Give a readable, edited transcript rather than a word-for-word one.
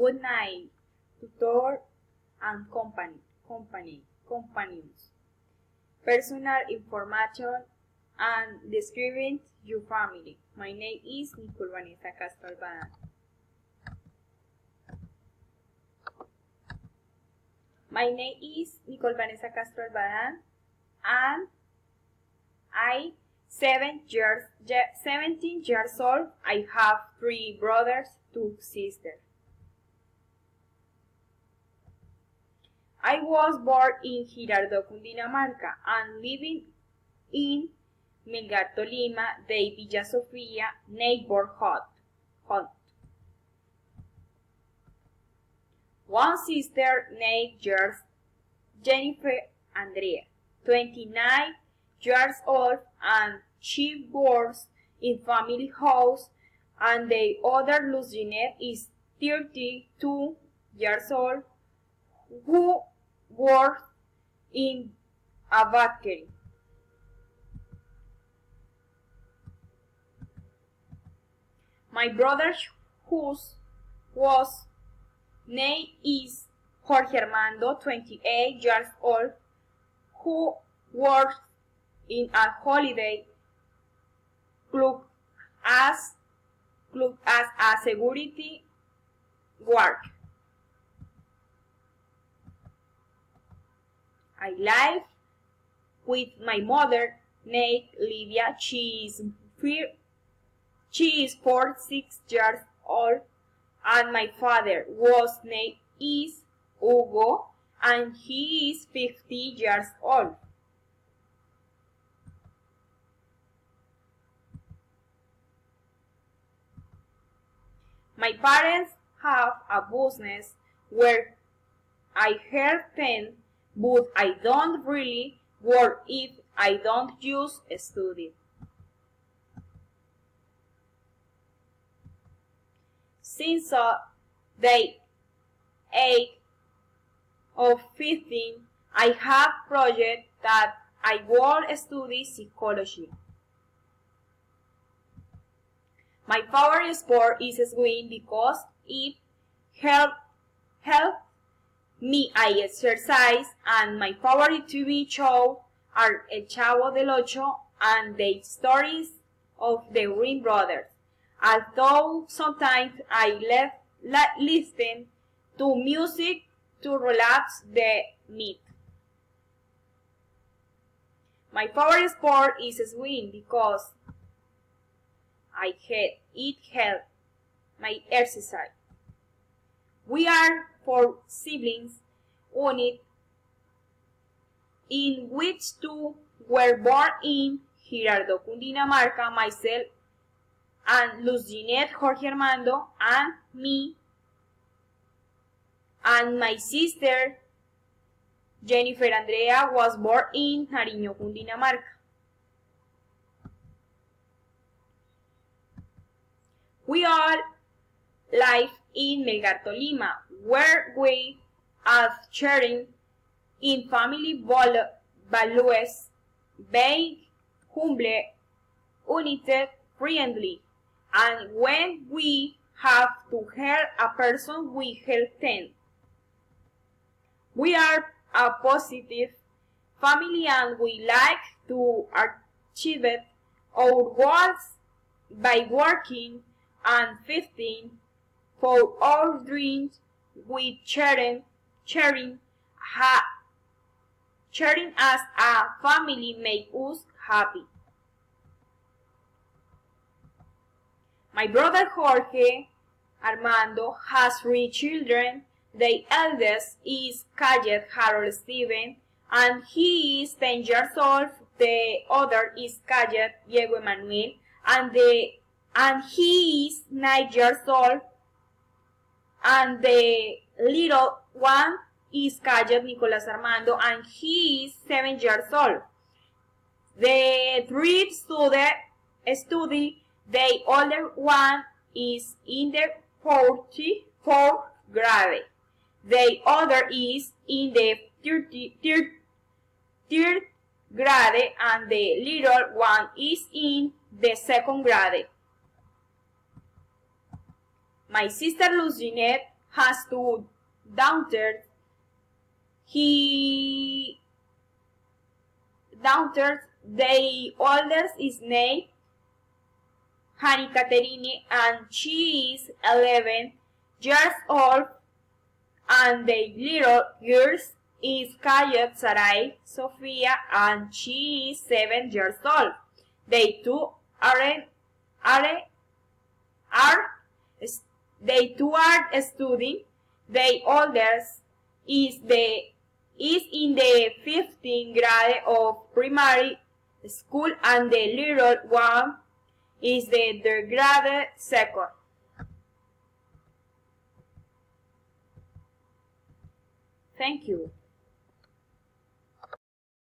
Good night, tutor and companions. Personal information and describing your family. My name is Nicole Vanessa Castro Albadan. My name is Nicole Vanessa Castro Albadan, and I 17 years old. I have 3 brothers, 2 sisters. I was born in Grabando, Cundinamarca, and living in Melgar, Tolima, the Villa Sofia neighborhood. One sister named Jennifer Andrea, 29 years old, and she works in family house, and the other Lucinette is 32 years old, who works in a bakery. My brother, whose name is Jorge Armando, 28 years old, who works in a holiday club as a security guard. I live with my mother named Livia. She is 46 years old, and my father was named Hugo, and he is 50 years old. My parents have a business where I help them, but I don't really work if I don't use study. Since the age of 15, I have project that I will study psychology. My favorite sport is swimming because it helps me I exercise, and my favorite TV show are El Chavo del Ocho and the stories of the Green Brothers. Although sometimes I listen to music to relax the mind. My favorite sport is swimming because it helps my exercise. We are 4 siblings unit, in which 2 were born in Grabando, Cundinamarca, myself and Lucinette Jorge Armando, and me, and my sister Jennifer Andrea was born in Nariño, Cundinamarca. We all live in Melgar, Tolima, where we are sharing in family values, being humble, united, friendly, and when we have to help a person, we help them. We are a positive family, and we like to achieve our goals by working and fighting for our dreams with sharing as a family make us happy. My brother Jorge Armando has 3 children. The eldest is Cayet Harold Steven, and he is 10 years old. The other is Cayet Diego Emanuel, and he is 9 years old. And the little one is Cayet Nicolas Armando, and he is 7 years old. The 3 study. The older one is in the 4th grade. The other is in the 3rd grade, and the little one is in the 2nd grade. My sister Lucinette has two daughters. The oldest is named Hani Caterine and she is 11 years old, and the little girl is Kayet Sarai Sofia and she is 7 years old. They two are studying. The oldest is in the 15th grade of primary school and the little one is the grade second. Thank you.